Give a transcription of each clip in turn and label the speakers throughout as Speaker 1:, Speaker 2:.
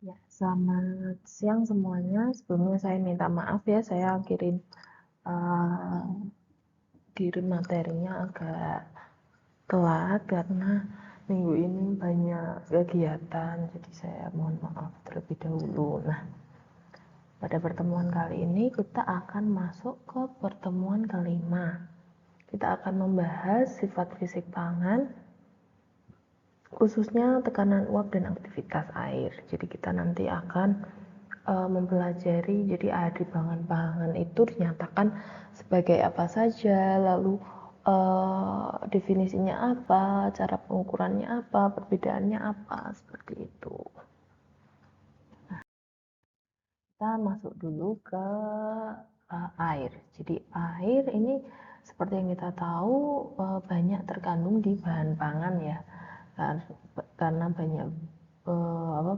Speaker 1: Ya, selamat siang semuanya. Sebelumnya saya minta maaf ya, saya kirim materinya agak telat karena minggu ini banyak kegiatan, jadi saya mohon maaf terlebih dahulu. Nah, pada pertemuan kali ini kita akan masuk ke pertemuan kelima. Kita akan membahas sifat fisik pangan, khususnya tekanan uap dan aktivitas air. Jadi kita nanti akan mempelajari, jadi AHD pangan-pangan itu dinyatakan sebagai apa saja, lalu definisinya apa, cara pengukurannya apa, perbedaannya apa, seperti itu. Kita masuk dulu ke air. Jadi air ini seperti yang kita tahu banyak terkandung di bahan pangan ya, karena banyak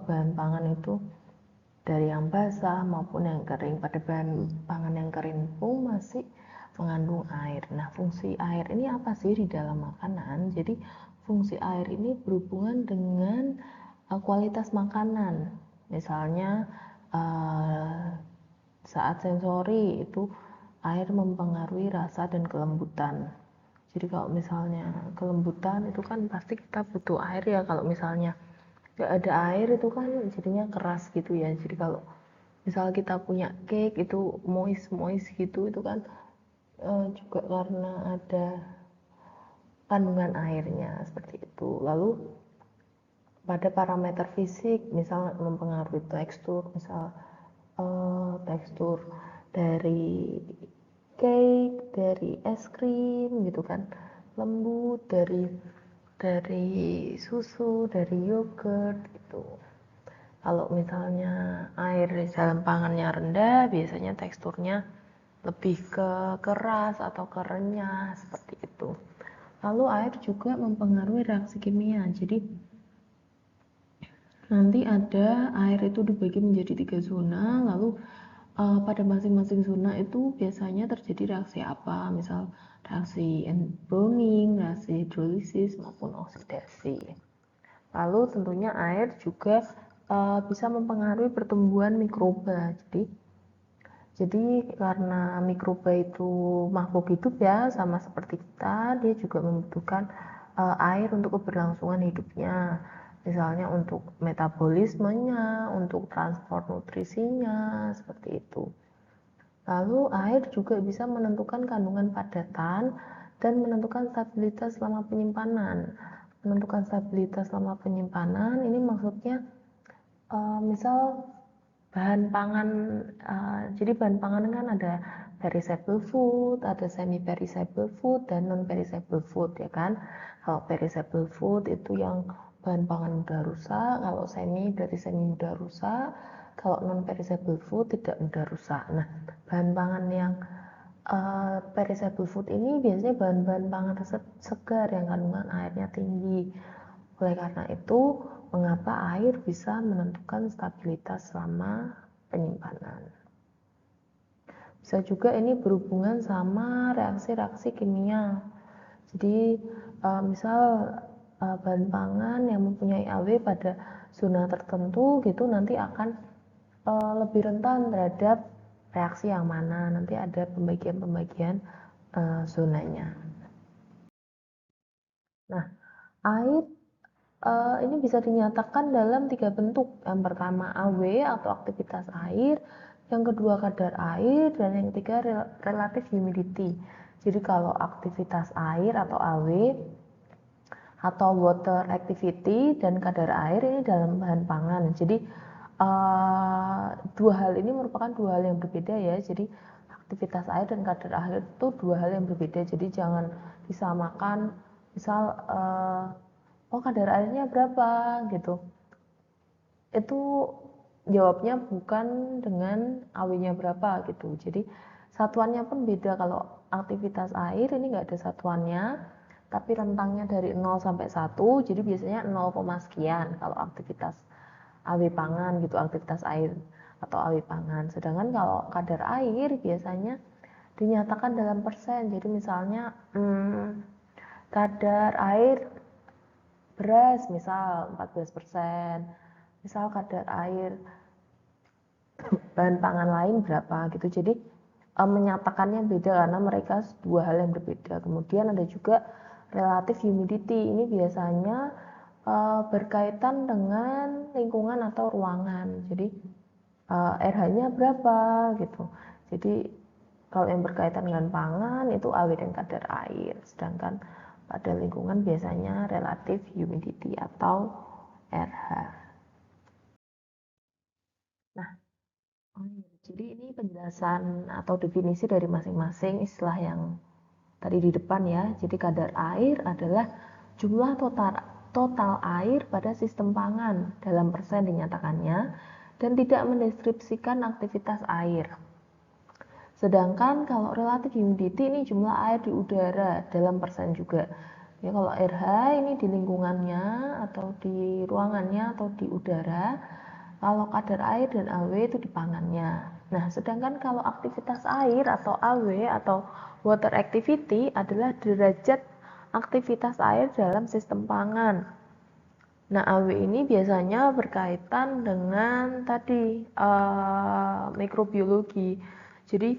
Speaker 1: bahan pangan itu dari yang basah maupun yang kering. Pada bahan pangan yang kering pun masih mengandung air. Nah, fungsi air ini apa sih di dalam makanan? Jadi fungsi air ini berhubungan dengan kualitas makanan. Misalnya saat sensori itu air mempengaruhi rasa dan kelembutan. Jadi kalau misalnya kelembutan itu kan pasti kita butuh air ya. Kalau misalnya nggak ada air itu kan jadinya keras gitu ya. Jadi kalau misal kita punya cake itu moist gitu, itu kan juga karena ada kandungan airnya seperti itu. Lalu pada parameter fisik, misal mempengaruhi tekstur, misal tekstur dari cake, dari es krim gitu kan, lembut, dari susu, dari yogurt gitu. Kalau misalnya air di dalam pangannya rendah, biasanya teksturnya lebih ke keras atau kerenyah seperti itu. Lalu air juga mempengaruhi reaksi kimia. Jadi nanti ada air itu dibagi menjadi 3 zona, lalu pada masing-masing zona itu biasanya terjadi reaksi apa, misal reaksi browning, reaksi hidrolisis maupun oksidasi. Lalu tentunya air juga bisa mempengaruhi pertumbuhan mikroba. Jadi karena mikroba itu makhluk hidup ya, sama seperti kita, dia juga membutuhkan air untuk keberlangsungan hidupnya. Misalnya untuk metabolismenya, untuk transport nutrisinya, seperti itu. Lalu air juga bisa menentukan kandungan padatan dan menentukan stabilitas selama penyimpanan. Menentukan stabilitas selama penyimpanan ini maksudnya misal bahan pangan, jadi bahan pangan kan ada perishable food, ada semi perishable food dan non perishable food ya kan. Kalau perishable food itu yang bahan pangan mudah rusak, kalau dari semi mudah rusak, kalau non perishable food tidak mudah rusak. Nah, bahan pangan yang perishable food ini biasanya bahan-bahan pangan segar yang kandungan airnya tinggi. Oleh karena itu, mengapa air bisa menentukan stabilitas selama penyimpanan. Bisa juga ini berhubungan sama reaksi-reaksi kimia. Jadi misal bahan pangan yang mempunyai AW pada zona tertentu gitu nanti akan lebih rentan terhadap reaksi yang mana. Nanti ada pembagian-pembagian zonanya. Nah, air ini bisa dinyatakan dalam 3 bentuk. Yang pertama AW atau aktivitas air, yang kedua kadar air, dan yang ketiga relative humidity. Jadi kalau aktivitas air atau AW atau water activity dan kadar air ini dalam bahan pangan. Jadi dua hal ini merupakan dua hal yang berbeda ya. Jadi aktivitas air dan kadar air itu dua hal yang berbeda. Jadi jangan disamakan. Misal oh kadar airnya berapa gitu, itu jawabnya bukan dengan AW-nya berapa gitu. Jadi satuannya pun beda. Kalau aktivitas air ini nggak ada satuannya, tapi rentangnya dari 0 sampai 1, jadi biasanya 0, sekian kalau aktivitas AW pangan gitu, aktivitas air atau AW pangan. Sedangkan kalau kadar air biasanya dinyatakan dalam persen. Jadi misalnya kadar air beras misal 14%, misal kadar air bahan pangan lain berapa gitu. Jadi menyatakannya beda karena mereka dua hal yang berbeda. Kemudian ada juga relative humidity. Ini biasanya berkaitan dengan lingkungan atau ruangan. Jadi RH-nya berapa gitu. Jadi kalau yang berkaitan dengan pangan itu AW dan kadar air. Sedangkan pada lingkungan biasanya relative humidity atau RH. Nah, jadi ini penjelasan atau definisi dari masing-masing istilah yang tadi di depan ya. Jadi kadar air adalah jumlah total air pada sistem pangan dalam persen dinyatakannya dan tidak mendeskripsikan aktivitas air. Sedangkan kalau relative humidity ini jumlah air di udara dalam persen juga. Ya, kalau RH ini di lingkungannya atau di ruangannya atau di udara. Kalau kadar air dan AW itu di pangannya. Nah, sedangkan kalau aktivitas air atau AW atau water activity adalah derajat aktivitas air dalam sistem pangan. Nah, AW ini biasanya berkaitan dengan tadi mikrobiologi. Jadi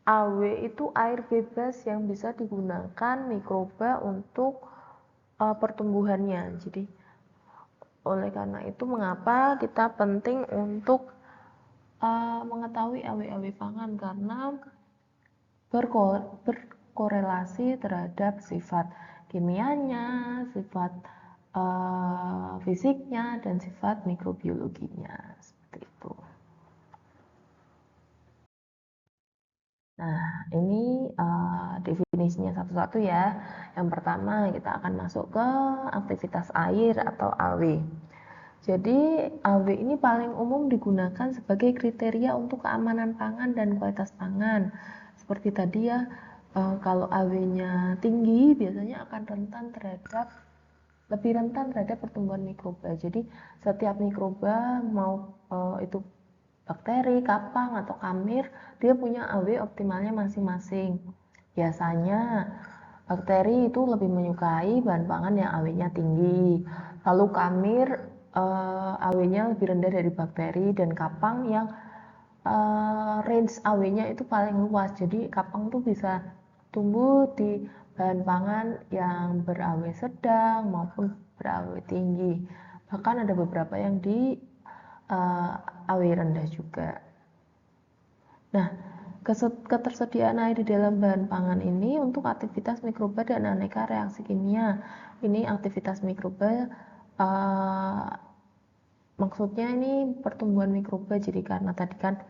Speaker 1: AW itu air bebas yang bisa digunakan mikroba untuk pertumbuhannya. Jadi oleh karena itu mengapa kita penting untuk mengetahui AW-AW pangan karena berkorelasi terhadap sifat kimianya, sifat fisiknya, dan sifat mikrobiologinya. Seperti itu. Nah, ini definisinya satu-satu ya. Yang pertama kita akan masuk ke aktivitas air atau AW. Jadi AW ini paling umum digunakan sebagai kriteria untuk keamanan pangan dan kualitas pangan. Seperti tadi ya, kalau AW-nya tinggi biasanya akan lebih rentan terhadap pertumbuhan mikroba. Jadi setiap mikroba mau itu bakteri, kapang, atau kamir, dia punya AW optimalnya masing-masing. Biasanya bakteri itu lebih menyukai bahan pangan yang AW-nya tinggi. Lalu kamir AW-nya lebih rendah dari bakteri, dan kapang yang range AW-nya itu paling luas. Jadi kapang tuh bisa tumbuh di bahan pangan yang ber-AW sedang maupun ber-AW tinggi. Bahkan ada beberapa yang di AW rendah juga. Nah, ketersediaan air di dalam bahan pangan ini untuk aktivitas mikroba dan aneka reaksi kimia. Ini aktivitas mikroba maksudnya ini pertumbuhan mikroba. Jadi karena tadi kan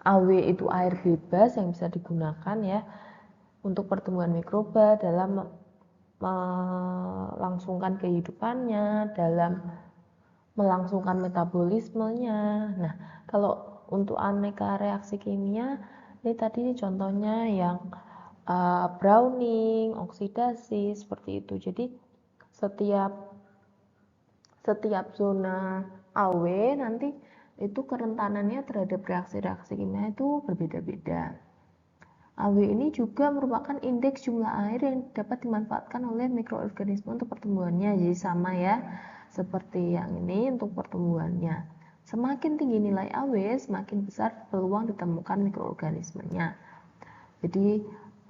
Speaker 1: AW itu air bebas yang bisa digunakan ya untuk pertumbuhan mikroba dalam melangsungkan kehidupannya, dalam melangsungkan metabolismenya. Nah, kalau untuk aneka reaksi kimia, ini tadi contohnya yang browning, oksidasi, seperti itu. Jadi setiap zona AW nanti itu kerentanannya terhadap reaksi-reaksi kimia itu berbeda-beda. AW ini juga merupakan indeks jumlah air yang dapat dimanfaatkan oleh mikroorganisme untuk pertumbuhannya. Jadi sama ya, seperti yang ini untuk pertumbuhannya. Semakin tinggi nilai AW, semakin besar peluang ditemukan mikroorganismenya. Jadi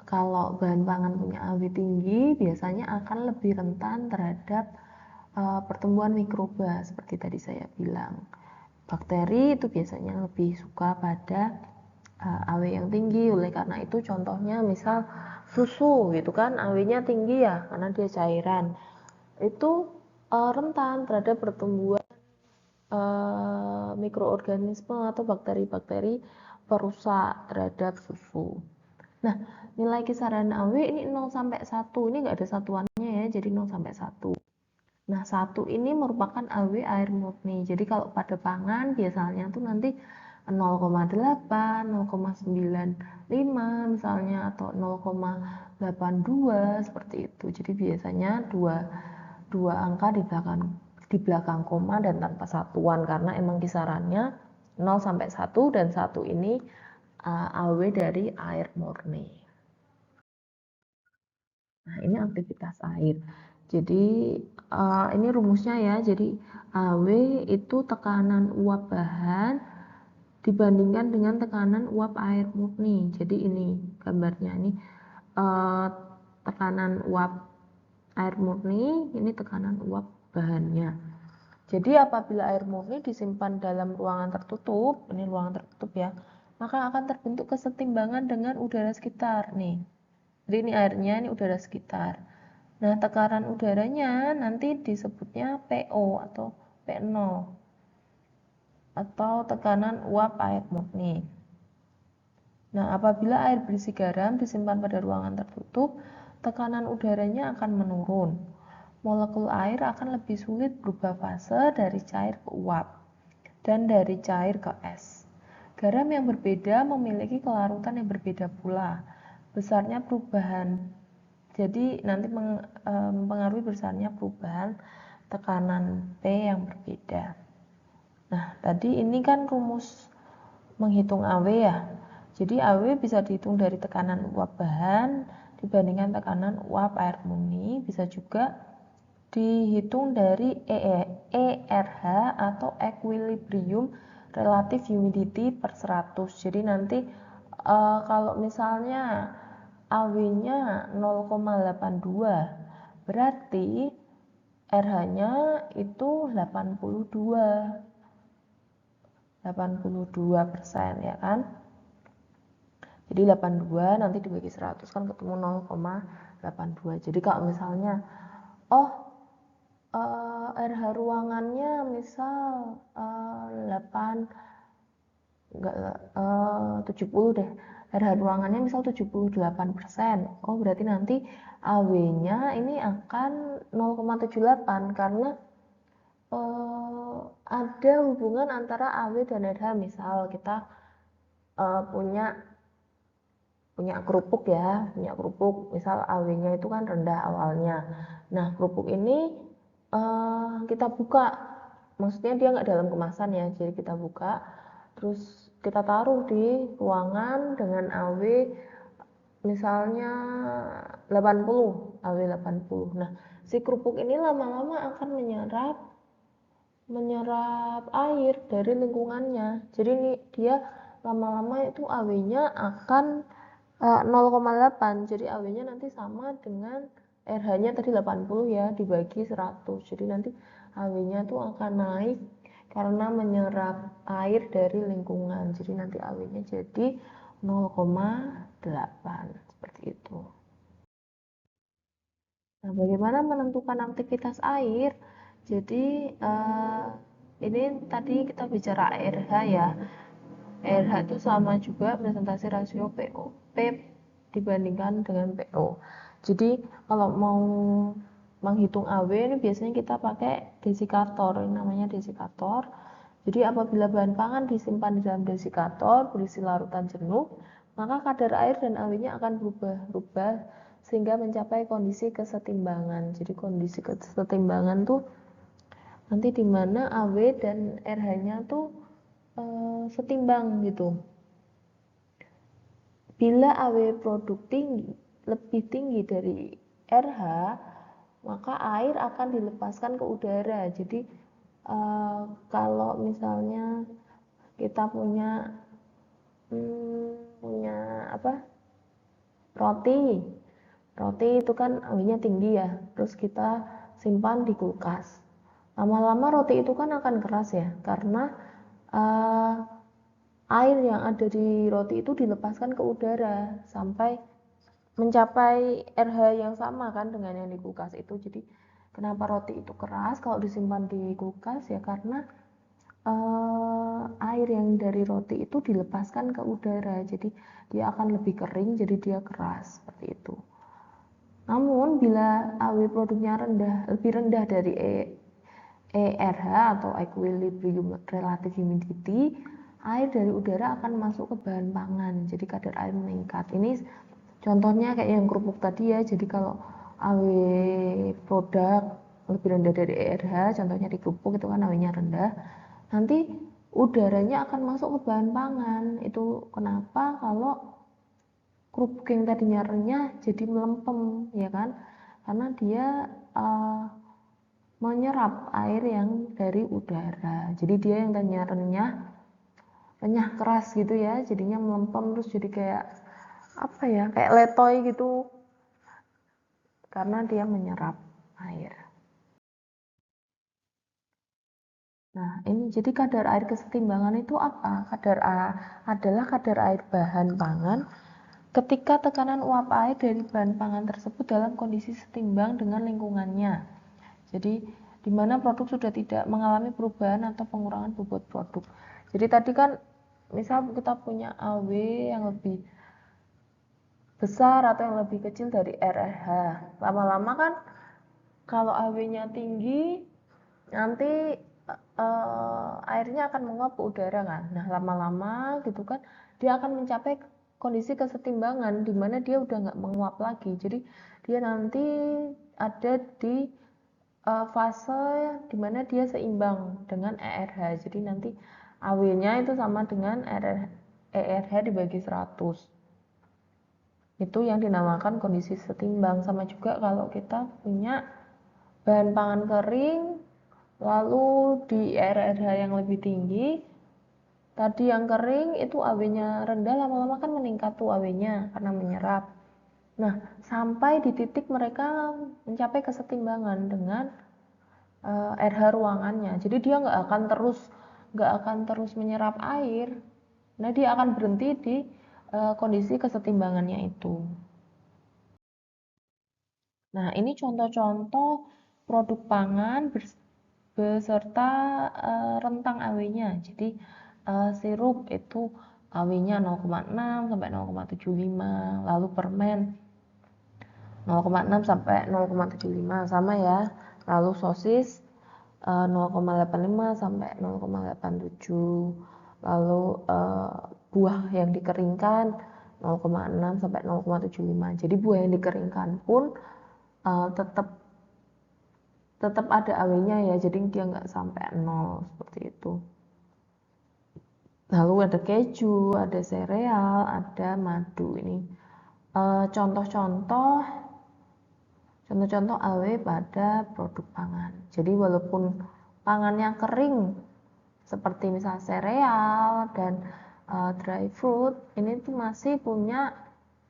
Speaker 1: kalau bahan pangan punya AW tinggi, biasanya akan lebih rentan terhadap pertumbuhan mikroba, seperti tadi saya bilang. Bakteri itu biasanya lebih suka pada AW yang tinggi. Oleh karena itu contohnya misal susu gitu kan, AW-nya tinggi ya karena dia cairan. Itu rentan terhadap pertumbuhan mikroorganisme atau bakteri-bakteri perusak terhadap susu. Nah, nilai kisaran AW ini 0 sampai 1. Ini enggak ada satuannya ya, jadi 0 sampai 1. Nah, 1 ini merupakan AW air murni. Jadi kalau pada pangan biasanya tuh nanti 0,8, 0,95 misalnya, atau 0,82 seperti itu. Jadi biasanya dua angka di belakang koma dan tanpa satuan karena emang kisarannya 0 sampai 1, dan 1 ini AW dari air murni. Nah, ini aktivitas air. Jadi ini rumusnya ya. Jadi AW itu tekanan uap bahan dibandingkan dengan tekanan uap air murni. Jadi ini gambarnya, ini tekanan uap air murni, ini tekanan uap bahannya. Jadi apabila air murni disimpan dalam ruangan tertutup, ini ruangan tertutup ya, maka akan terbentuk kesetimbangan dengan udara sekitar nih. Jadi ini airnya, ini udara sekitar. Nah, tekanan udaranya nanti disebutnya PO atau P0 atau tekanan uap air murni. Nah, apabila air berisi garam disimpan pada ruangan tertutup, tekanan udaranya akan menurun. Molekul air akan lebih sulit berubah fase dari cair ke uap dan dari cair ke es. Garam yang berbeda memiliki kelarutan yang berbeda pula. Besarnya perubahan jadi nanti mempengaruhi besarnya perubahan tekanan P yang berbeda. Nah, tadi ini kan rumus menghitung AW ya. Jadi AW bisa dihitung dari tekanan uap bahan dibandingkan tekanan uap air murni, bisa juga dihitung dari ERH atau equilibrium relative humidity per 100. Jadi nanti kalau misalnya AW-nya 0,82, berarti RH-nya itu 82% ya kan. Jadi 82 nanti dibagi 100 kan ketemu 0,82. Jadi kalau misalnya RH ruangannya misal 70 deh. RH ruangannya misal 78%. Oh, berarti nanti AW-nya ini akan 0,78 karena ada hubungan antara AW dan RH. Misal kita punya kerupuk ya, misal AW-nya itu kan rendah awalnya. Nah, kerupuk ini kita buka, maksudnya dia nggak dalam kemasan ya, jadi kita buka, terus kita taruh di ruangan dengan AW misalnya 80, AW 80. Nah, si kerupuk ini lama-lama akan menyerap air dari lingkungannya. Jadi ini dia lama-lama itu AW-nya akan 0,8. Jadi AW-nya nanti sama dengan RH-nya tadi 80 ya, dibagi 100. Jadi nanti AW-nya tuh akan naik karena menyerap air dari lingkungan. Jadi nanti AW-nya jadi 0,8 seperti itu. Nah, bagaimana menentukan aktivitas air? Jadi ini tadi kita bicara RH ya. RH itu sama juga presentasi rasio PO, P dibandingkan dengan PO. Jadi kalau mau menghitung AW ini biasanya kita pakai desikator, ini namanya desikator. Jadi apabila bahan pangan disimpan di dalam desikator berisi larutan jenuh, maka kadar air dan AW-nya akan berubah-ubah sehingga mencapai kondisi kesetimbangan. Jadi kondisi kesetimbangan tuh nanti di mana AW dan RH-nya tuh setimbang gitu. Bila AW produk lebih tinggi dari RH, maka air akan dilepaskan ke udara. Jadi kalau misalnya kita punya roti itu kan AW-nya tinggi ya, terus kita simpan di kulkas. Lama-lama roti itu kan akan keras ya, karena air yang ada di roti itu dilepaskan ke udara sampai mencapai RH yang sama kan dengan yang di kulkas itu. Jadi kenapa roti itu keras kalau disimpan di kulkas ya, karena air yang dari roti itu dilepaskan ke udara, jadi dia akan lebih kering, jadi dia keras seperti itu. Namun bila AW produknya lebih rendah dari ERH atau equilibrium relative humidity, air dari udara akan masuk ke bahan pangan, jadi kadar air meningkat. Ini contohnya kayak yang kerupuk tadi ya. Jadi kalau AW produk lebih rendah dari ERH, contohnya di kerupuk itu kan AW-nya rendah, nanti udaranya akan masuk ke bahan pangan. Itu kenapa kalau kerupuk yang tadinya renyah jadi melempem ya kan, karena dia menyerap air yang dari udara. Jadi dia yang tadinya renyah keras gitu ya, jadinya melempem terus jadi kayak apa ya, kayak letoy gitu karena dia menyerap air. Nah, ini jadi kadar air kesetimbangan itu apa? Adalah kadar air bahan pangan ketika tekanan uap air dari bahan pangan tersebut dalam kondisi setimbang dengan lingkungannya. Jadi, di mana produk sudah tidak mengalami perubahan atau pengurangan bobot produk. Jadi tadi kan, misal kita punya AW yang lebih besar atau yang lebih kecil dari RRH. Lama-lama kan, kalau AW-nya tinggi, nanti airnya akan menguap ke udara kan. Nah, lama-lama gitu kan, dia akan mencapai kondisi kesetimbangan di mana dia udah nggak menguap lagi. Jadi dia nanti ada di fase di mana dia seimbang dengan ERH. Jadi nanti AW-nya itu sama dengan ERH dibagi 100. Itu yang dinamakan kondisi setimbang. Sama juga kalau kita punya bahan pangan kering lalu di RRH yang lebih tinggi, tadi yang kering itu AW-nya rendah, lama-lama kan meningkat tuh AW-nya karena menyerap. Nah, sampai di titik mereka mencapai kesetimbangan dengan RH ruangannya. Jadi dia nggak akan terus menyerap air. Nah, dia akan berhenti di kondisi kesetimbangannya itu. Nah, ini contoh-contoh produk pangan beserta rentang AW-nya. Jadi sirup itu AW-nya 0,6 sampai 0,75, lalu permen 0,6 sampai 0,75 sama ya. Lalu sosis 0,85 sampai 0,87. Lalu buah yang dikeringkan 0,6 sampai 0,75. Jadi buah yang dikeringkan pun tetap ada AW-nya ya, jadi dia nggak sampai 0 seperti itu. Lalu ada keju, ada sereal, ada madu. Ini contoh-contoh AW pada produk pangan. Jadi walaupun pangannya kering seperti misal sereal dan dry fruit, ini tuh masih punya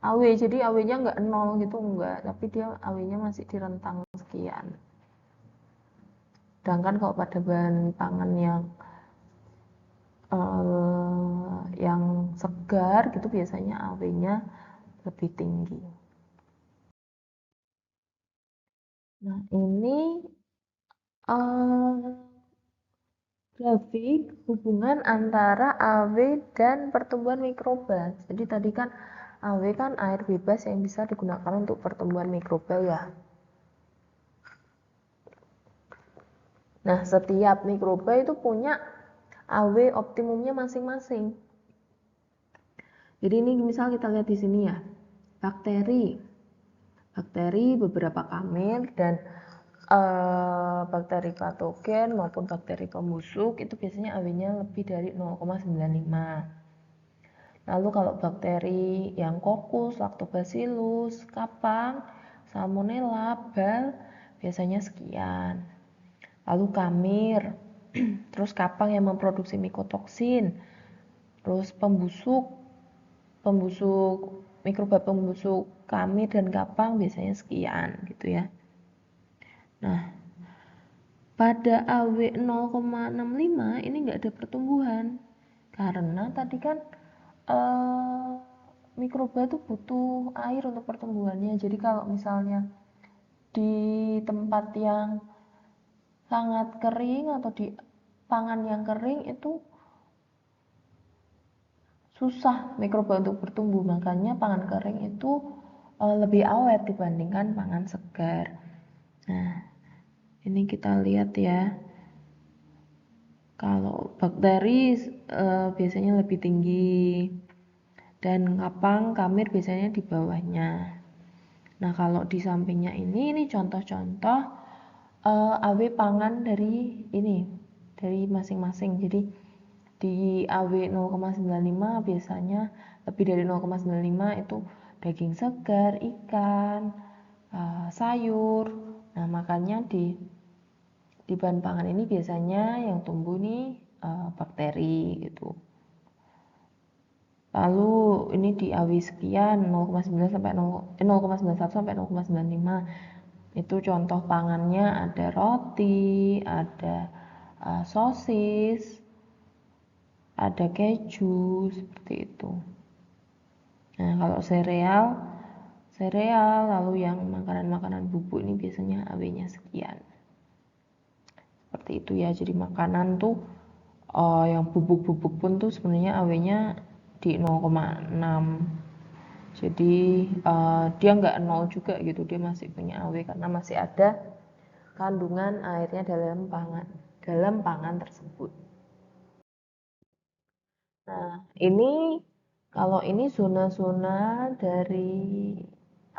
Speaker 1: AW. Jadi AW-nya nggak 0 gitu, enggak, tapi dia AW-nya masih di rentang sekian. Sedangkan kalau pada bahan pangan yang segar gitu biasanya AW-nya lebih tinggi. Nah, ini grafik hubungan antara AW dan pertumbuhan mikroba. Jadi tadi kan AW kan air bebas yang bisa digunakan untuk pertumbuhan mikroba ya. Nah, setiap mikroba itu punya AW optimumnya masing-masing. Jadi ini misal kita lihat di sini ya, bakteri beberapa kamir dan bakteri patogen maupun bakteri pembusuk itu biasanya AW-nya lebih dari 0,95. Lalu kalau bakteri yang kokus, lactobacillus, kapang, salmonella, bal biasanya sekian. Lalu kamir, terus kapang yang memproduksi mikotoksin, terus mikroba pembusuk kamir dan kapang biasanya sekian gitu ya. Nah, pada AW 0,65 ini nggak ada pertumbuhan karena tadi kan mikroba tuh butuh air untuk pertumbuhannya. Jadi kalau misalnya di tempat yang sangat kering atau di pangan yang kering itu susah mikroba untuk bertumbuh, makanya pangan kering itu lebih awet dibandingkan pangan segar. Nah, ini kita lihat ya, kalau bakteri biasanya lebih tinggi dan kapang kamir biasanya di bawahnya. Nah, kalau di sampingnya ini contoh-contoh AW pangan dari masing-masing. Jadi di AW 0,95 biasanya lebih dari 0,95 itu daging segar, ikan, sayur. Nah, makanya di bahan pangan ini biasanya yang tumbuh nih bakteri gitu. Lalu ini di AW sekian 0,9 sampai 0,91 sampai 0,95. Itu contoh pangannya ada roti, ada sosis, ada keju seperti itu. Nah, kalau sereal lalu yang makanan-makanan bubuk ini biasanya AW-nya sekian. Seperti itu ya. Jadi makanan tuh yang bubuk-bubuk pun tuh sebenarnya AW-nya di 0,6. Jadi dia nggak nol juga gitu, dia masih punya AW karena masih ada kandungan airnya dalam pangan tersebut. Nah, ini kalau ini zona-zona dari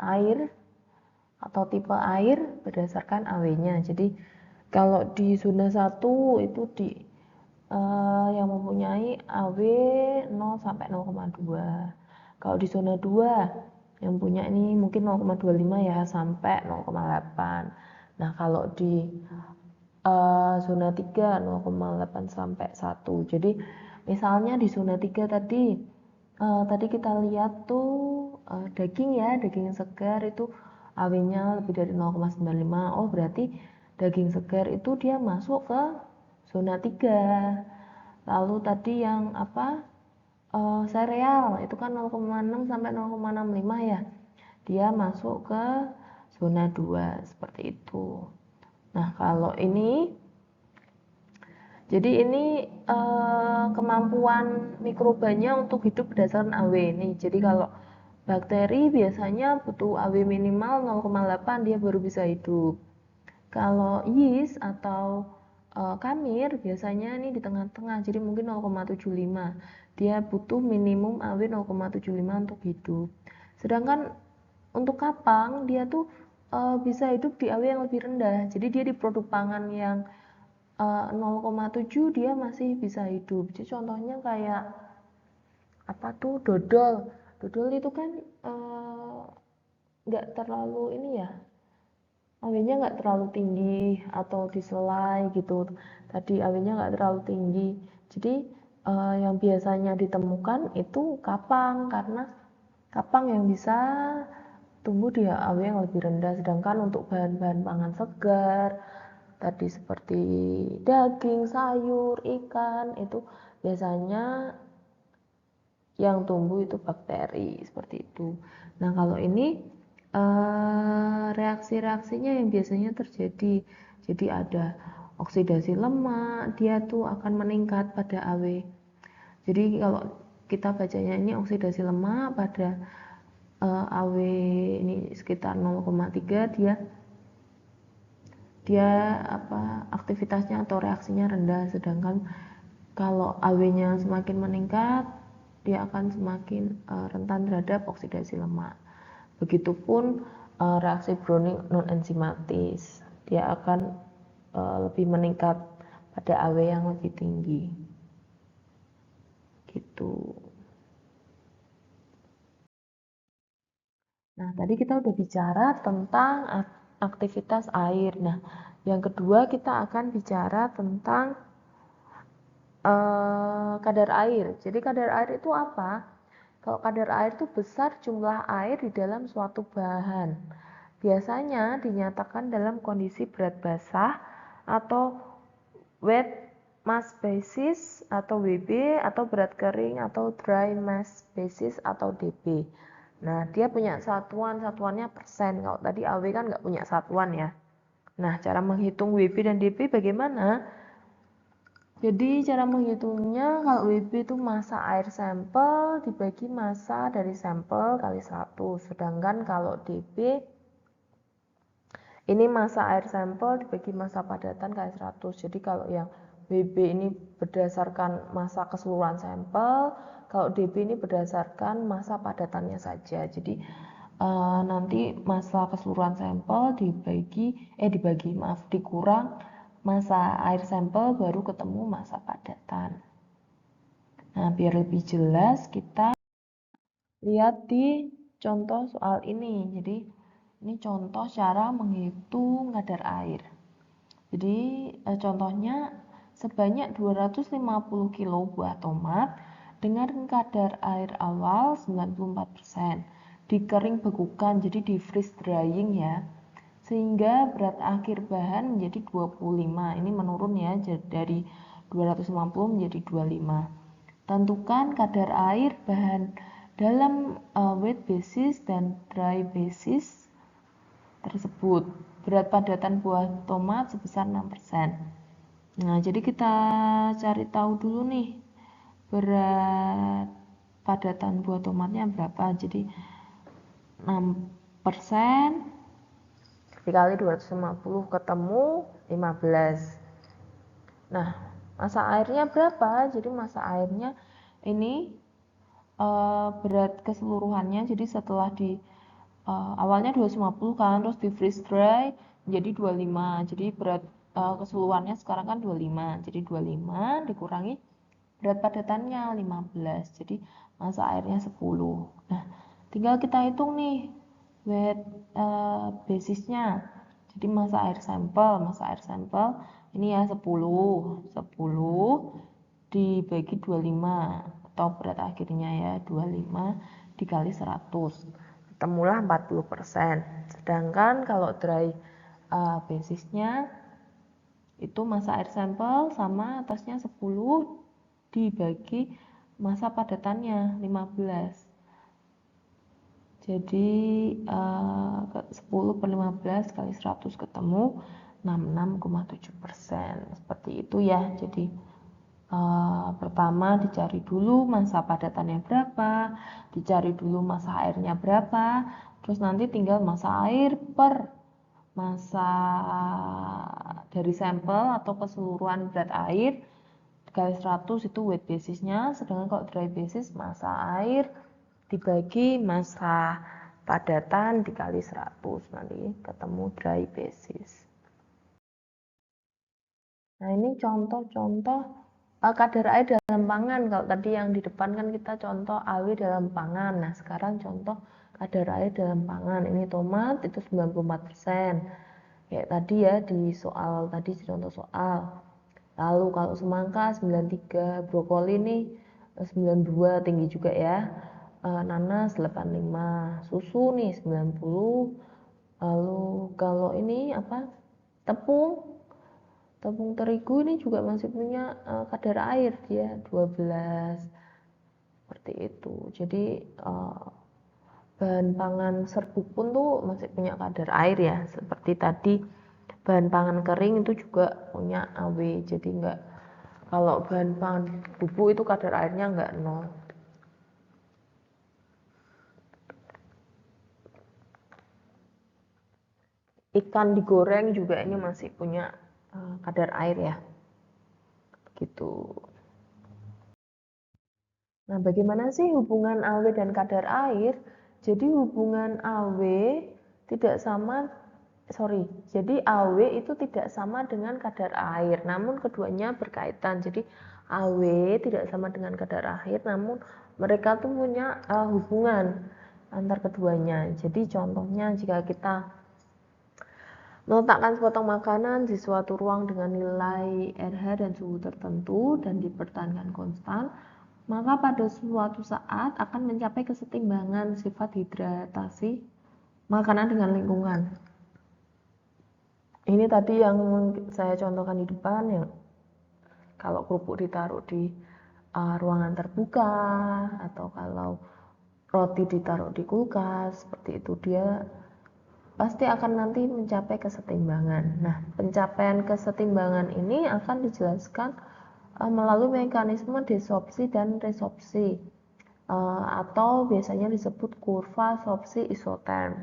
Speaker 1: air atau tipe air berdasarkan AW-nya. Jadi kalau di zona 1 itu yang mempunyai AW 0 sampai 0,2. Kalau di zona 2 yang punya ini mungkin 0,25 ya sampai 0,8. Nah, kalau di zona 3 0,8 sampai 1. Jadi misalnya di zona 3 tadi kita lihat tuh daging ya, daging segar itu AW-nya lebih dari 0,95. Oh, berarti daging segar itu dia masuk ke zona 3. Lalu tadi yang sereal itu kan 0,6 sampai 0,65 ya. Dia masuk ke zona 2 seperti itu. Nah, kalau ini jadi ini kemampuan mikrobanya untuk hidup berdasarkan AW ini. Jadi kalau bakteri biasanya butuh AW minimal 0,8 dia baru bisa hidup. Kalau yeast atau kamir biasanya ini di tengah-tengah, jadi mungkin 0,75. Dia butuh minimum AW 0,75 untuk hidup. Sedangkan untuk kapang dia tuh bisa hidup di AW yang lebih rendah. Jadi dia di produk pangan yang 0,7 dia masih bisa hidup. Jadi contohnya kayak apa tuh dodol. Dodol itu kan nggak terlalu ini ya, AW-nya nggak terlalu tinggi atau diselai gitu. Tadi AW-nya nggak terlalu tinggi. Jadi yang biasanya ditemukan itu kapang karena kapang yang bisa tumbuh di AW yang lebih rendah. Sedangkan untuk bahan-bahan pangan segar tadi seperti daging, sayur, ikan itu biasanya yang tumbuh itu bakteri seperti itu. Nah, kalau ini reaksi-reaksinya yang biasanya terjadi, jadi ada oksidasi lemak, dia tuh akan meningkat pada AW. Jadi kalau kita bacanya ini oksidasi lemak pada AW ini sekitar 0,3 dia aktivitasnya atau reaksinya rendah, sedangkan kalau AW-nya semakin meningkat dia akan semakin rentan terhadap oksidasi lemak. Begitupun reaksi Browning non enzimatis, dia akan lebih meningkat pada AW yang lebih tinggi. Gitu. Nah, tadi kita udah bicara tentang aktivitas air. Nah, yang kedua kita akan bicara tentang kadar air. Jadi kadar air itu apa? Kalau kadar air itu besar jumlah air di dalam suatu bahan. Biasanya dinyatakan dalam kondisi berat basah atau wet mass basis atau WB atau berat kering atau dry mass basis atau DB. Nah, dia punya satuannya persen. Kalau tadi AW kan nggak punya satuan ya. Nah, cara menghitung WB dan DB bagaimana? Jadi cara menghitungnya kalau WB itu massa air sampel dibagi massa dari sampel kali 100. Sedangkan kalau DB ini massa air sampel dibagi massa padatan kali 100. Jadi kalau yang WB ini berdasarkan massa keseluruhan sampel, kalau DB ini berdasarkan massa padatannya saja. Jadi nanti massa keseluruhan sampel dikurang massa air sampel baru ketemu massa padatan. Nah, biar lebih jelas kita lihat di contoh soal ini. Jadi Ini contoh cara menghitung kadar air. Jadi contohnya sebanyak 250 kilo buah tomat dengan kadar air awal 94%. Dikering bekukan, jadi di freeze drying ya. Sehingga berat akhir bahan menjadi 25. Ini menurun ya dari 250 menjadi 25. Tentukan kadar air bahan dalam wet basis dan dry basis tersebut. Berat padatan buah tomat sebesar 6%. Nah, jadi kita cari tahu dulu nih berat padatan buah tomatnya berapa. Jadi 6% dikali 250 ketemu 15. Nah, massa airnya berapa? Jadi massa airnya ini berat keseluruhannya, jadi setelah di awalnya 250 kan, terus di freeze dry menjadi 25. Jadi berat keseluruhannya sekarang kan 25. Jadi 25 dikurangi berat padatannya 15. Jadi massa airnya 10. Nah, tinggal kita hitung nih wet basisnya. Jadi massa air sampel ini ya 10 dibagi 25 atau berat akhirnya ya 25 dikali 100, ketemulah 40%. Sedangkan kalau dry basisnya itu massa air sampel sama atasnya 10 dibagi massa padatannya 15. Jadi 10 per 15 kali 100 ketemu 66,7%. Seperti itu ya. Jadi pertama dicari dulu massa padatannya berapa, dicari dulu massa airnya berapa, terus nanti tinggal massa air per massa dari sampel atau keseluruhan berat air dikali 100 itu wet basisnya, sedangkan kalau dry basis massa air dibagi massa padatan dikali 100, nanti ketemu dry basis. Nah, ini contoh-contoh kadar air dalam pangan. Kalau tadi yang di depan kan kita contoh AW dalam pangan. Nah, sekarang contoh kadar air dalam pangan. Ini tomat itu 94%. Kayak tadi ya di soal tadi contoh soal. Lalu kalau semangka 93, brokoli nih 92, tinggi juga ya. Nanas 85, susu nih 90. Lalu kalau ini apa? Tepung terigu ini juga masih punya kadar air dia 12, seperti itu. Jadi bahan pangan serbuk pun tuh masih punya kadar air ya, seperti tadi bahan pangan kering itu juga punya AW. Jadi enggak, kalau bahan pangan bubuk itu kadar airnya enggak 0. Ikan digoreng juga ini masih punya kadar air ya, gitu. Nah, bagaimana sih hubungan AW dan kadar air? Jadi hubungan AW tidak sama, jadi AW itu tidak sama dengan kadar air, namun keduanya berkaitan. Jadi AW tidak sama dengan kadar air, namun mereka tuh punya hubungan antar keduanya. Jadi contohnya jika kita meletakkan sepotong makanan di suatu ruang dengan nilai RH dan suhu tertentu dan dipertahankan konstan, maka pada suatu saat akan mencapai kesetimbangan sifat hidratasi makanan dengan lingkungan. Ini tadi yang saya contohkan di depan, yang kalau kerupuk ditaruh di ruangan terbuka atau kalau roti ditaruh di kulkas, seperti itu dia pasti akan nanti mencapai kesetimbangan. Nah, pencapaian kesetimbangan ini akan dijelaskan melalui mekanisme desorpsi dan resorpsi, atau biasanya disebut kurva sorpsi isoterm.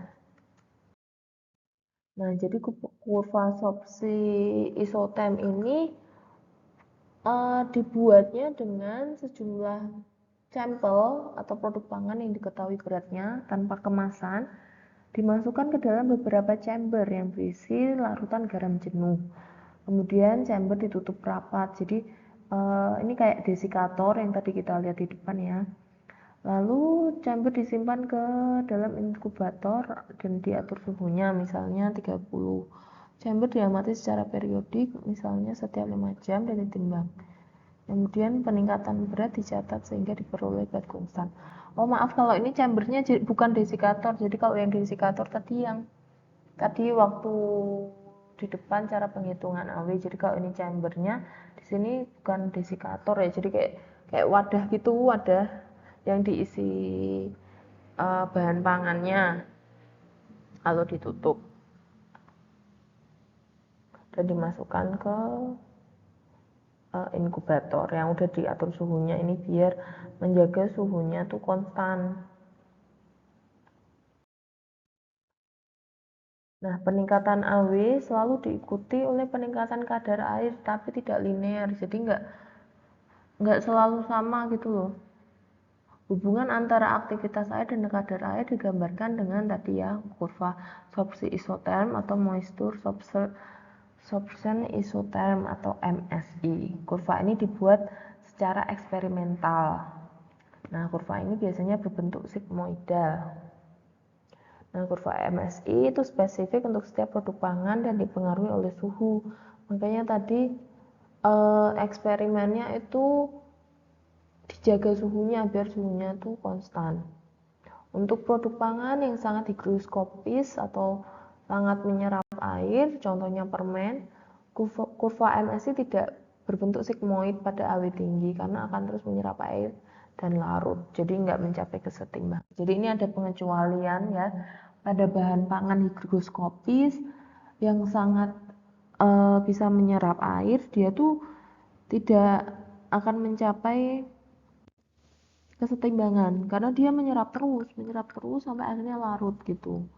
Speaker 1: Nah, jadi kurva sorpsi isoterm ini dibuatnya dengan sejumlah sampel atau produk pangan yang diketahui beratnya tanpa kemasan dimasukkan ke dalam beberapa chamber yang berisi larutan garam jenuh. Kemudian chamber ditutup rapat. Jadi ini kayak desikator yang tadi kita lihat di depan ya. Lalu chamber disimpan ke dalam inkubator dan diatur suhunya, misalnya 30. Chamber diamati secara periodik, misalnya setiap 5 jam dan ditimbang. Kemudian peningkatan berat dicatat sehingga diperoleh berat konstan. Oh maaf, kalau ini chambernya bukan desikator. Jadi kalau yang desikator tadi waktu di depan cara penghitungan AW. Jadi kalau ini chambernya di sini bukan desikator ya. Jadi kayak wadah gitu, wadah yang diisi bahan pangannya lalu ditutup dan dimasukkan ke inkubator yang udah diatur suhunya ini biar menjaga suhunya tuh konstan. Nah, peningkatan AW selalu diikuti oleh peningkatan kadar air tapi tidak linear, jadi nggak selalu sama gitu loh. Hubungan antara aktivitas air dan kadar air digambarkan dengan tadi ya kurva sorpsi isotherm atau moisture sorption isotherm atau MSI. Kurva ini dibuat secara eksperimental. Nah, kurva ini biasanya berbentuk sigmoidal. Nah, kurva MSI itu spesifik untuk setiap produk pangan dan dipengaruhi oleh suhu. Makanya tadi eksperimennya itu dijaga suhunya biar suhunya tuh konstan. Untuk produk pangan yang sangat higroskopis atau sangat menyerap air, contohnya permen, kurva MSI tidak berbentuk sigmoid pada AW tinggi karena akan terus menyerap air dan larut, jadi nggak mencapai kesetimbangan. Jadi ini ada pengecualian ya pada bahan pangan higroskopis yang sangat bisa menyerap air, dia tuh tidak akan mencapai kesetimbangan karena dia menyerap terus sampai akhirnya larut gitu.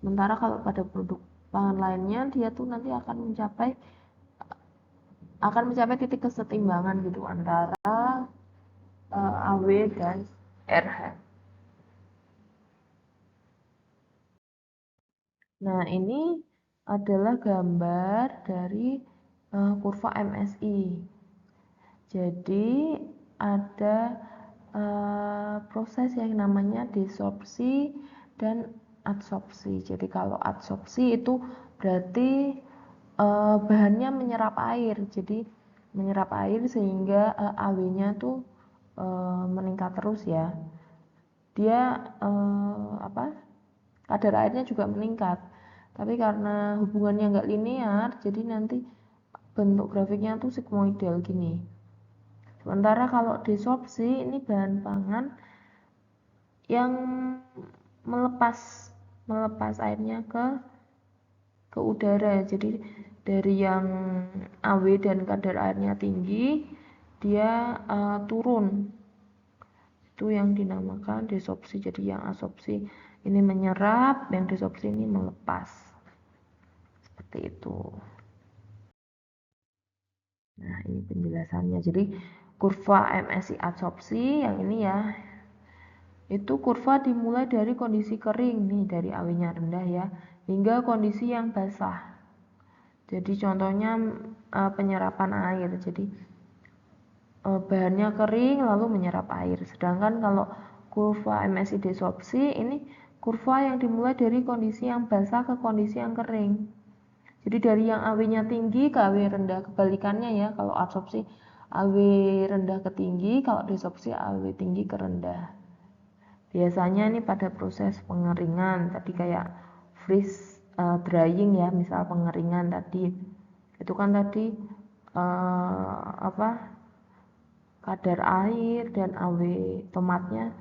Speaker 1: Sementara kalau pada produk pangan lainnya dia tuh nanti akan mencapai titik kesetimbangan gitu antara AW dan RH. Nah, ini adalah gambar dari kurva MSI. Jadi ada proses yang namanya desorpsi dan adsorpsi. Jadi kalau adsorpsi itu berarti bahannya menyerap air. Jadi menyerap air sehingga AW-nya tuh meningkat terus ya. Dia kadar airnya juga meningkat. Tapi karena hubungannya nggak linear, jadi nanti bentuk grafiknya tuh sigmoidal gini. Sementara kalau desorpsi ini bahan pangan yang melepas airnya ke udara. Jadi dari yang AW dan kadar airnya tinggi, dia turun. Itu yang dinamakan desorpsi. Jadi yang adsorpsi ini menyerap, yang desorpsi ini melepas. Seperti itu. Nah, ini penjelasannya. Jadi kurva MSI adsorpsi yang ini ya, itu kurva dimulai dari kondisi kering nih, dari AW-nya rendah ya, hingga kondisi yang basah. Jadi contohnya penyerapan air. Jadi bahannya kering lalu menyerap air. Sedangkan kalau kurva MSI desorpsi ini kurva yang dimulai dari kondisi yang basah ke kondisi yang kering. Jadi dari yang AW-nya tinggi ke AW rendah, kebalikannya ya. Kalau adsorpsi AW rendah ke tinggi, kalau desorpsi AW tinggi ke rendah. Biasanya ini pada proses pengeringan, tadi kayak freeze drying ya, misal pengeringan tadi. Itu kan tadi kadar air dan AW tomatnya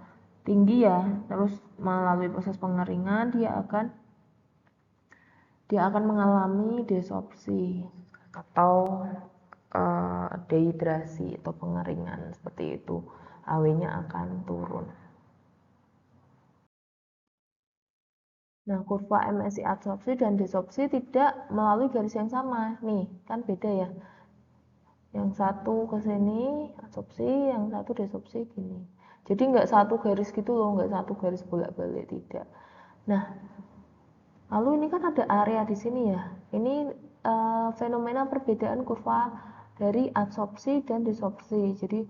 Speaker 1: tinggi ya. Terus melalui proses pengeringan dia akan mengalami desorpsi atau dehidrasi atau pengeringan seperti itu. AW-nya akan turun. Nah, kurva MSI adsorpsi dan desorpsi tidak melalui garis yang sama. Nih, kan beda ya. Yang satu ke sini adsorpsi, yang satu desorpsi gini. Jadi nggak satu garis gitu loh, nggak satu garis bolak-balik, tidak. Nah, lalu ini kan ada area di sini ya. Ini fenomena perbedaan kurva dari adsorpsi dan desorpsi. Jadi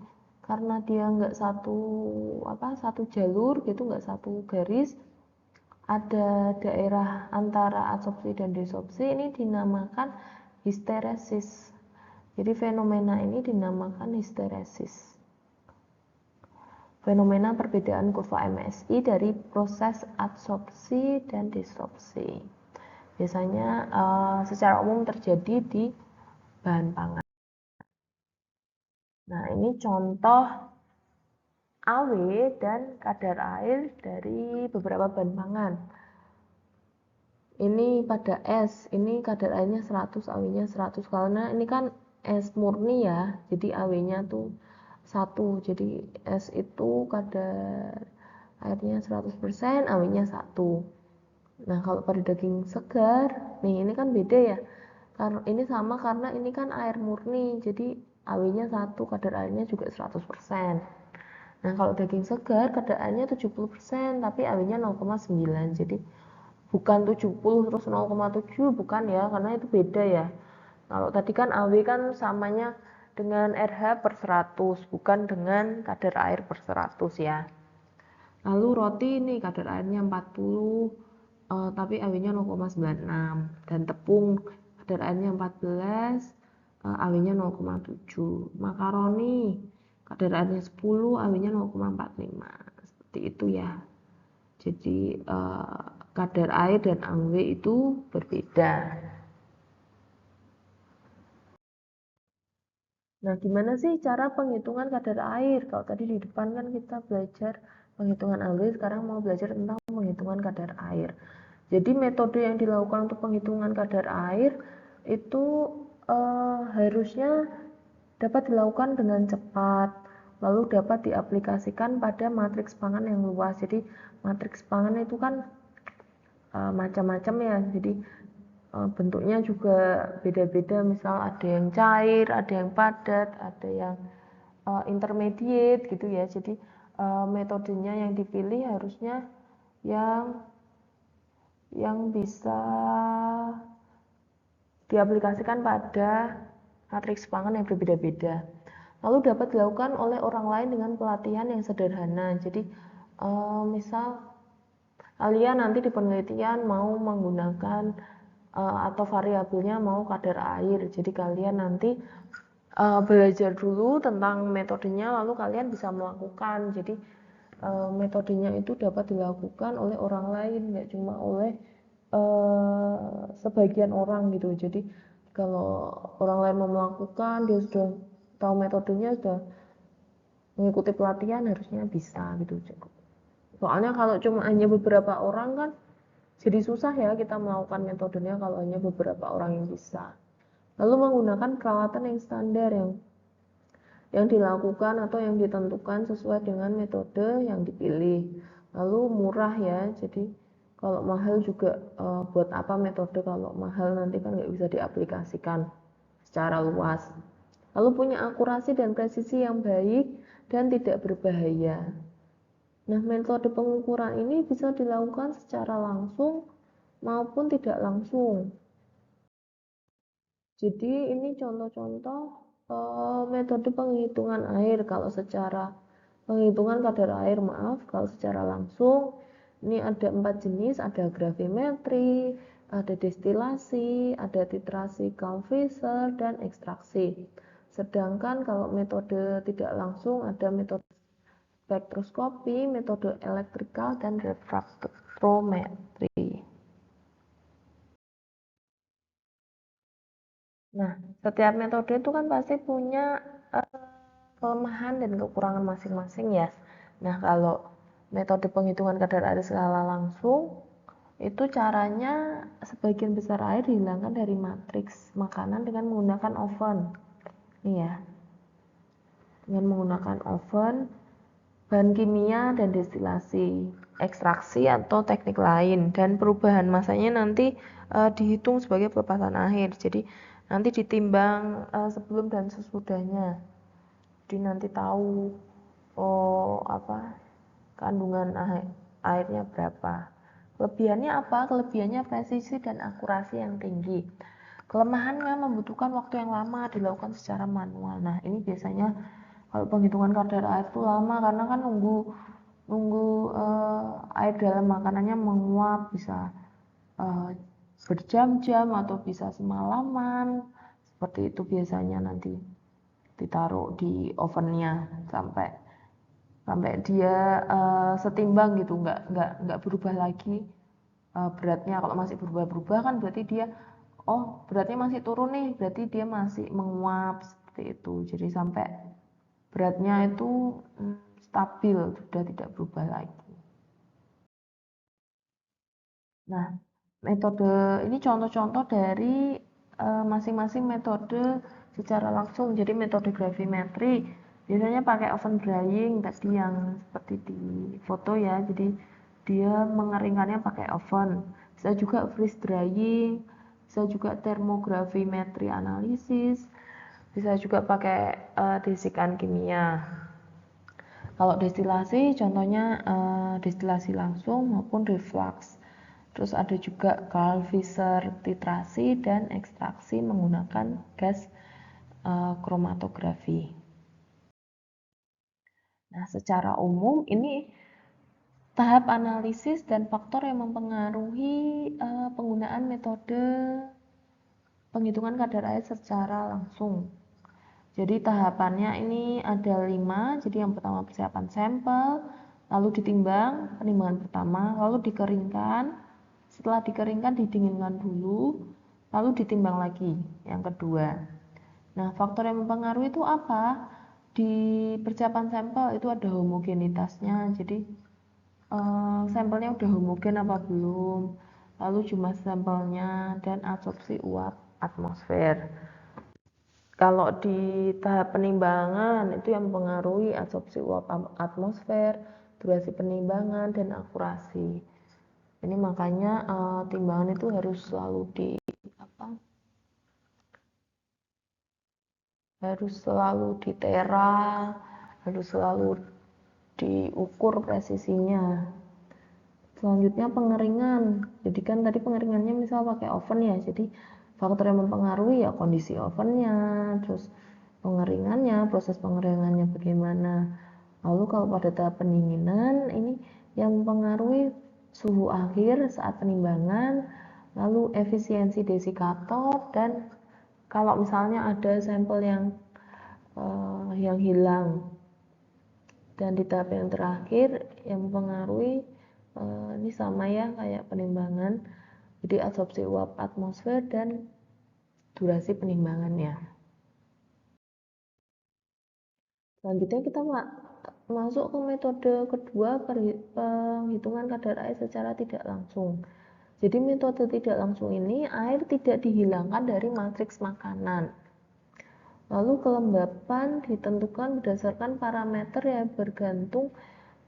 Speaker 1: karena dia nggak satu jalur gitu, nggak satu garis, ada daerah antara adsorpsi dan desorpsi, ini dinamakan histeresis. Jadi fenomena ini dinamakan histeresis. Fenomena perbedaan kurva MSI dari proses adsorpsi dan desorpsi. Biasanya secara umum terjadi di bahan pangan. Nah, ini contoh AW dan kadar air dari beberapa bahan pangan. Ini pada es, ini kadar airnya 100, AW-nya 100, karena ini kan es murni ya, jadi AW-nya tuh 1, jadi es itu kadar airnya 100%, AW-nya 1. Nah, kalau pada daging segar, nih ini kan beda ya, karena ini sama karena ini kan air murni, jadi AW-nya 1, kadar airnya juga 100%. Nah, kalau daging segar kadar airnya 70%, tapi AW-nya 0,9, jadi bukan 70 terus 0,7, bukan ya, karena itu beda ya. Kalau tadi kan AW kan samanya dengan RH per 100, bukan dengan kadar air per 100 ya. Lalu roti ini kadar airnya 40, tapi AW-nya 0,96, dan tepung kadar airnya 14, AW-nya 0,7. Makaroni kadar airnya 10, AW-nya 0,45. Seperti itu ya. Jadi kadar air dan AW itu berbeda. Nah, gimana sih cara penghitungan kadar air? Kalau tadi di depan kan kita belajar penghitungan AW, sekarang mau belajar tentang penghitungan kadar air. Jadi metode yang dilakukan untuk penghitungan kadar air itu harusnya dapat dilakukan dengan cepat, lalu dapat diaplikasikan pada matriks pangan yang luas. Jadi matriks pangan itu kan macam-macam ya, jadi bentuknya juga beda-beda, misal ada yang cair, ada yang padat, ada yang intermediate gitu ya. Jadi metodenya yang dipilih harusnya yang bisa diaplikasikan pada matriks pangan yang berbeda-beda. Lalu dapat dilakukan oleh orang lain dengan pelatihan yang sederhana. Jadi misal kalian nanti di penelitian mau menggunakan atau variabelnya mau kadar air, jadi kalian nanti belajar dulu tentang metodenya, lalu kalian bisa melakukan. Jadi metodenya itu dapat dilakukan oleh orang lain, nggak cuma oleh sebagian orang gitu. Jadi kalau orang lain mau melakukan, dia sudah tahu metodenya, sudah mengikuti pelatihan, harusnya bisa gitu. Soalnya kalau cuma hanya beberapa orang kan jadi susah ya kita melakukan metodenya kalau hanya beberapa orang yang bisa. Lalu menggunakan peralatan yang standar yang dilakukan atau yang ditentukan sesuai dengan metode yang dipilih. Lalu murah ya, jadi kalau mahal juga buat apa metode kalau mahal, nanti kan nggak bisa diaplikasikan secara luas. Lalu punya akurasi dan presisi yang baik dan tidak berbahaya. Nah, metode pengukuran ini bisa dilakukan secara langsung maupun tidak langsung. Jadi ini contoh-contoh metode penghitungan air. Kalau secara penghitungan kadar air, kalau secara langsung ini ada 4 jenis, ada gravimetri, ada destilasi, ada titrasi Kalvesser, dan ekstraksi. Sedangkan kalau metode tidak langsung ada metode spektroskopi, metode elektrikal, dan refraktometri. Nah, setiap metode itu kan pasti punya kelemahan dan kekurangan masing-masing ya. Nah, kalau metode penghitungan kadar air skala langsung itu caranya sebagian besar air dihilangkan dari matriks makanan dengan menggunakan oven. Nih ya. Dengan menggunakan oven, bahan kimia, dan destilasi, ekstraksi atau teknik lain, dan perubahan masanya nanti dihitung sebagai pelepasan air. Jadi nanti ditimbang sebelum dan sesudahnya. Jadi nanti tahu kandungan airnya berapa. Kelebihannya apa? Kelebihannya presisi dan akurasi yang tinggi. Kelemahannya membutuhkan waktu yang lama, dilakukan secara manual. Nah, ini biasanya Kalau penghitungan kadar air itu lama karena kan nunggu nunggu air dalam makanannya menguap, bisa berjam-jam atau bisa semalaman. Seperti itu biasanya nanti ditaruh di ovennya sampai sampai dia setimbang gitu, nggak berubah lagi beratnya. Kalau masih berubah-berubah kan berarti dia, oh beratnya masih turun nih, berarti dia masih menguap, seperti itu. Jadi sampai beratnya itu stabil, sudah tidak berubah lagi. Nah, metode ini contoh-contoh dari masing-masing metode secara langsung. Jadi metode gravimetri biasanya pakai oven drying tadi yang seperti di foto ya. Jadi dia mengeringkannya pakai oven. Bisa juga freeze drying, bisa juga termogravimetri analisis, bisa juga pakai desikan kimia. Kalau destilasi contohnya destilasi langsung maupun reflux. Terus ada juga Karl-Fischer titrasi dan ekstraksi menggunakan gas kromatografi. Nah, secara umum ini tahap analisis dan faktor yang mempengaruhi penggunaan metode penghitungan kadar air secara langsung. Jadi tahapannya ini ada 5. Jadi yang pertama persiapan sampel, lalu ditimbang, penimbangan pertama, lalu dikeringkan. Setelah dikeringkan didinginkan dulu, lalu ditimbang lagi yang kedua. Nah, faktor yang mempengaruhi itu apa? Di persiapan sampel itu ada homogenitasnya. Jadi sampelnya udah homogen apa belum, lalu jumlah sampelnya dan absorpsi uap atmosfer. Kalau di tahap penimbangan itu yang mempengaruhi absorpsi uap atmosfer, durasi penimbangan, dan akurasi. Ini makanya timbangan itu harus selalu ditera, harus selalu diukur presisinya. Selanjutnya pengeringan. Jadi kan tadi pengeringannya misal pakai oven ya. Jadi faktor yang mempengaruhi ya kondisi ovennya, terus pengeringannya, proses pengeringannya bagaimana. Lalu kalau pada tahap pendinginan ini yang mempengaruhi suhu akhir saat penimbangan, lalu efisiensi desikator, dan kalau misalnya ada sampel yang hilang. Dan di tahap yang terakhir yang mempengaruhi ini sama ya kayak penimbangan, jadi absorpsi uap atmosfer dan durasi penimbangannya. Selanjutnya kita masuk ke metode kedua, penghitungan kadar air secara tidak langsung. Jadi metode tidak langsung ini air tidak dihilangkan dari matriks makanan. Lalu kelembapan ditentukan berdasarkan parameter yang bergantung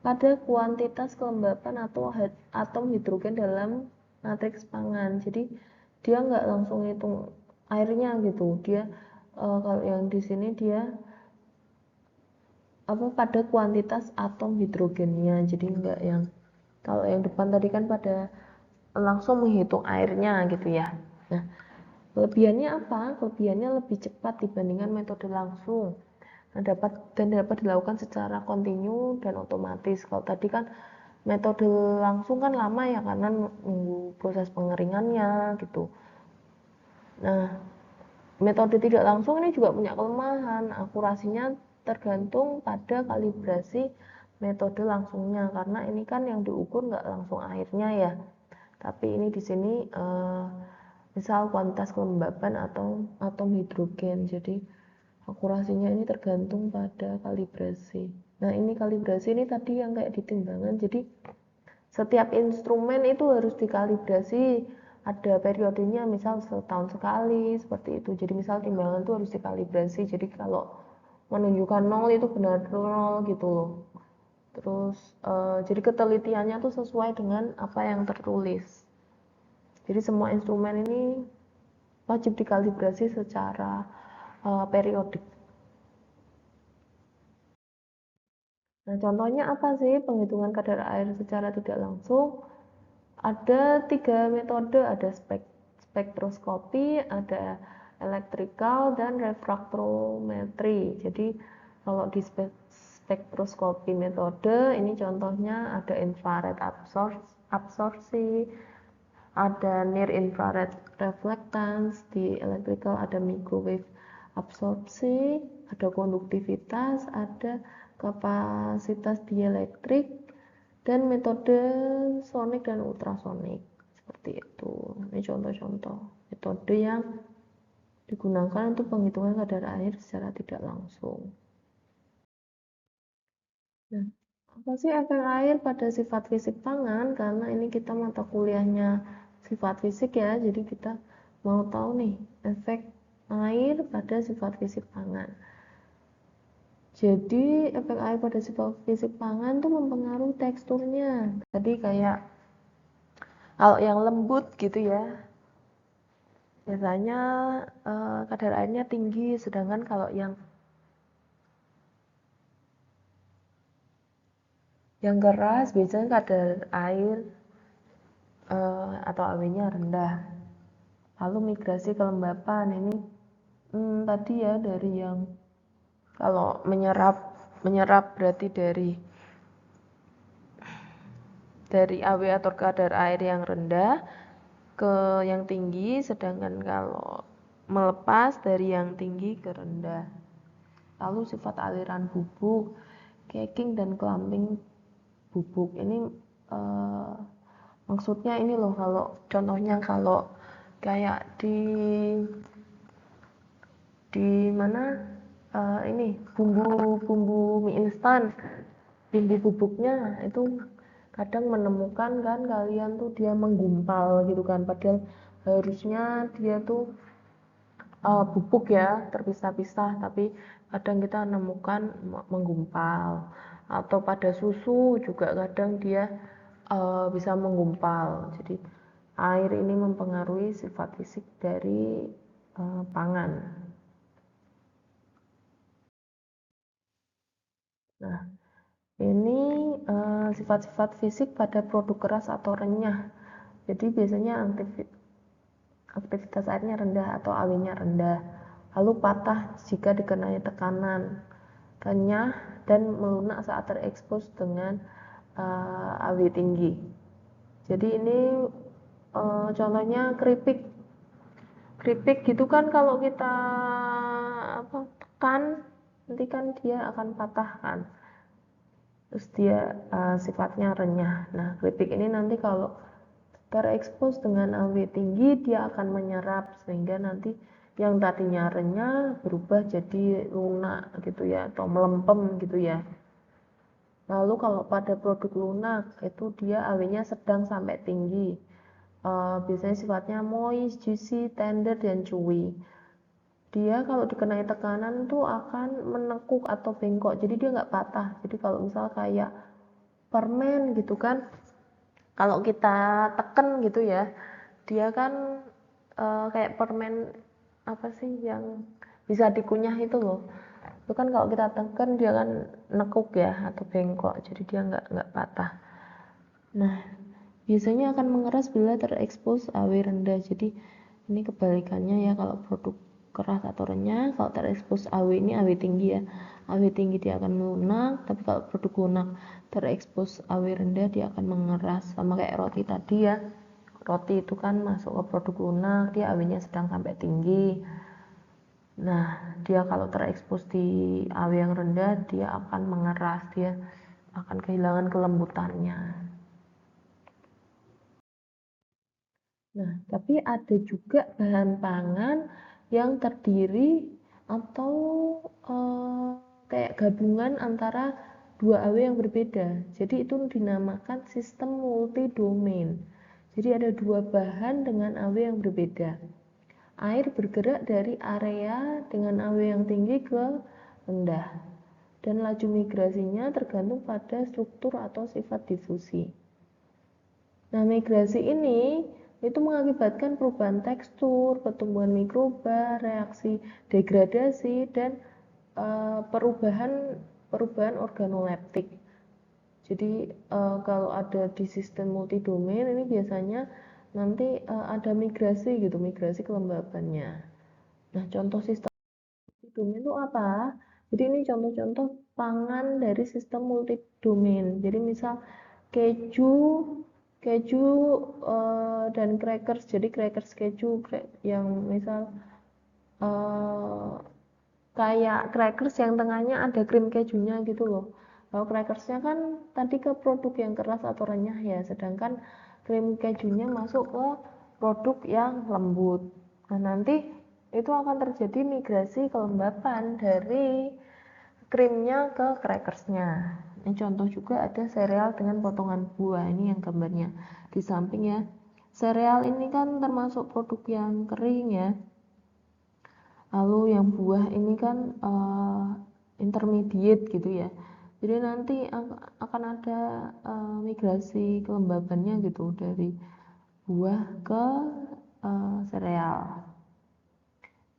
Speaker 1: pada kuantitas kelembapan atau atom hidrogen dalam matriks pangan. Jadi dia nggak langsung hitung airnya gitu. Dia kalau yang di sini dia pada kuantitas atom hidrogennya. Jadi nggak yang kalau yang depan tadi kan pada langsung menghitung airnya gitu ya. Nah, kelebihannya apa? Kelebihannya lebih cepat dibandingkan metode langsung. Nah, dapat dilakukan secara kontinu dan otomatis. Kalau tadi kan metode langsung kan lama ya karena nunggu proses pengeringannya gitu. Nah, metode tidak langsung ini juga punya kelemahan. Akurasinya tergantung pada kalibrasi metode langsungnya karena ini kan yang diukur nggak langsung airnya ya. Tapi ini di sini misal kuantitas kelembapan atau atom hidrogen. Jadi akurasinya ini tergantung pada kalibrasi. Nah, ini kalibrasi ini tadi yang kayak di timbangan. Jadi setiap instrumen itu harus dikalibrasi, ada periodenya, misal setahun sekali, seperti itu. Jadi misal timbangan itu harus dikalibrasi, jadi kalau menunjukkan 0 itu benar 0 gitu loh. Terus jadi ketelitiannya tuh sesuai dengan apa yang tertulis. Jadi semua instrumen ini wajib dikalibrasi secara periodik. Nah, contohnya apa sih penghitungan kadar air secara tidak langsung? Ada 3 metode, ada spektroskopi, ada elektrikal, dan refraktometri. Jadi Kalau di spektroskopi metode, ini contohnya ada infrared absorpsi, ada near infrared reflectance, di electrical ada microwave absorpsi, ada konduktivitas, ada kapasitas dielektrik, dan metode sonik dan ultrasonik. Seperti itu. Ini contoh-contoh metode yang digunakan untuk penghitungan kadar air secara tidak langsung. Nah, apa sih efek air pada sifat fisik pangan? Karena ini kita mata kuliahnya sifat fisik ya, jadi kita mau tahu nih efek air pada sifat fisik pangan. Jadi efek air pada sifat fisik pangan tuh mempengaruhi teksturnya. Tadi kayak kalau yang lembut gitu ya, biasanya kadar airnya tinggi, sedangkan kalau yang keras biasanya kadar air atau AW-nya rendah. Lalu migrasi kelembapan ini tadi ya dari yang kalau menyerap berarti dari AW atau kadar air yang rendah ke yang tinggi, sedangkan kalau melepas dari yang tinggi ke rendah. Lalu sifat aliran bubuk, caking dan clumping bubuk ini maksudnya ini loh, kalau contohnya kalau kayak di mana ini bumbu mie instan, bumbu bubuknya itu kadang menemukan kan kalian tuh dia menggumpal gitu kan, padahal harusnya dia tuh bubuk ya terpisah-pisah, tapi kadang kita menemukan menggumpal. Atau pada susu juga kadang dia bisa menggumpal. Jadi air ini mempengaruhi sifat fisik dari pangan. Nah, ini sifat-sifat fisik pada produk keras atau renyah. Jadi biasanya aktivitas airnya rendah atau AW-nya rendah. Lalu patah jika dikenai tekanan, renyah dan melunak saat terekspos dengan AW tinggi. Jadi ini contohnya keripik. Keripik gitu kan kalau kita tekan, nanti kan dia akan patah kan. Terus dia sifatnya renyah. Nah, keripik ini nanti kalau terekspos dengan AW tinggi, dia akan menyerap sehingga nanti yang tadinya renyah berubah jadi lunak gitu ya, atau melempem gitu ya. Lalu kalau pada produk lunak itu dia AW-nya sedang sampai tinggi. Biasanya sifatnya moist, juicy, tender, dan chewy. Dia kalau dikenai tekanan tuh akan menekuk atau bengkok, jadi dia nggak patah. Jadi kalau misal kayak permen gitu kan, kalau kita teken gitu ya, dia kan kayak permen apa sih yang bisa dikunyah itu loh. Itu kan kalau kita tekan dia kan nekuk ya atau bengkok, jadi dia nggak patah. Nah, biasanya akan mengeras bila terekspos AW rendah. Jadi ini kebalikannya ya, kalau produk keras atau renyah, kalau terekspos AW ini AW tinggi ya. AW tinggi dia akan melunak, tapi kalau produk lunak terekspos AW rendah dia akan mengeras. Sama kayak roti tadi ya. Roti itu kan masuk ke produk lunak, dia AW-nya sedang sampai tinggi. Nah, dia kalau terekspos di AW yang rendah, dia akan mengeras, dia akan kehilangan kelembutannya. Nah, tapi ada juga bahan pangan yang terdiri atau kayak gabungan antara dua AW yang berbeda. Jadi itu dinamakan sistem multi-domain. Jadi ada dua bahan dengan AW yang berbeda. Air bergerak dari area dengan AW yang tinggi ke rendah. Dan laju migrasinya tergantung pada struktur atau sifat difusi. Nah, migrasi ini itu mengakibatkan perubahan tekstur, pertumbuhan mikroba, reaksi degradasi, dan perubahan organoleptik. Jadi kalau ada di sistem multidomain ini biasanya nanti ada migrasi gitu, migrasi kelembabannya. Nah, contoh sistem multidomain itu apa? Jadi ini contoh-contoh pangan dari sistem multidomain. Jadi misal keju, keju dan crackers. Jadi crackers keju yang misal eh, kayak crackers yang tengahnya ada krim kejunya gitu loh. Kalau crackersnya kan tadi ke produk yang keras atau renyah ya, sedangkan krim kejunya masuk ke produk yang lembut. Nah nanti itu akan terjadi migrasi kelembapan dari krimnya ke crackersnya. Ini contoh juga ada sereal dengan potongan buah, ini yang gambarnya di samping ya. Sereal ini kan termasuk produk yang kering ya. Lalu yang buah ini kan intermediate gitu ya. Jadi nanti akan ada migrasi kelembabannya gitu dari buah ke sereal.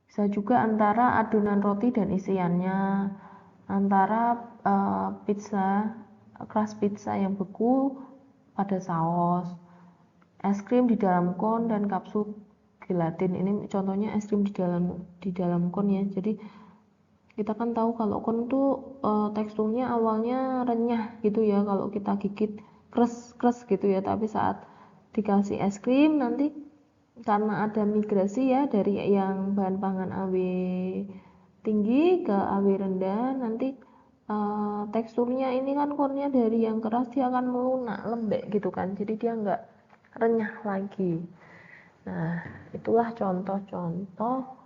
Speaker 1: Bisa juga antara adonan roti dan isiannya, antara pizza, crust pizza yang beku pada saus, es krim di dalam kon dan kapsul gelatin. Ini contohnya es krim di dalam kon ya. Jadi kita kan tahu kalau kon tuh teksturnya awalnya renyah gitu ya, kalau kita gigit kres gitu ya, tapi saat dikasih es krim nanti karena ada migrasi ya dari yang bahan pangan AW tinggi ke AW rendah, nanti teksturnya ini kan konnya dari yang keras dia akan melunak lembek gitu kan, jadi dia nggak renyah lagi. Nah itulah contoh-contoh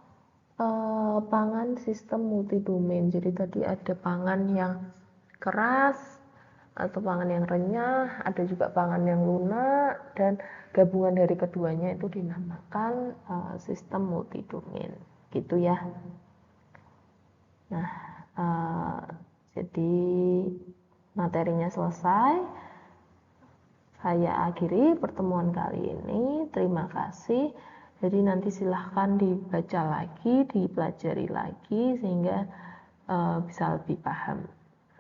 Speaker 1: pangan sistem multidomain. Jadi tadi ada pangan yang keras atau pangan yang renyah, ada juga pangan yang lunak, dan gabungan dari keduanya itu dinamakan sistem multidomain gitu ya. Nah jadi materinya selesai, saya akhiri pertemuan kali ini. Terima kasih. Jadi nanti silahkan dibaca lagi, dipelajari lagi sehingga bisa lebih paham.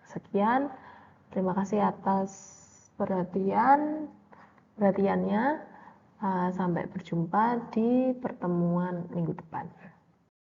Speaker 1: Sekian, terima kasih atas perhatiannya. Sampai berjumpa di pertemuan minggu depan.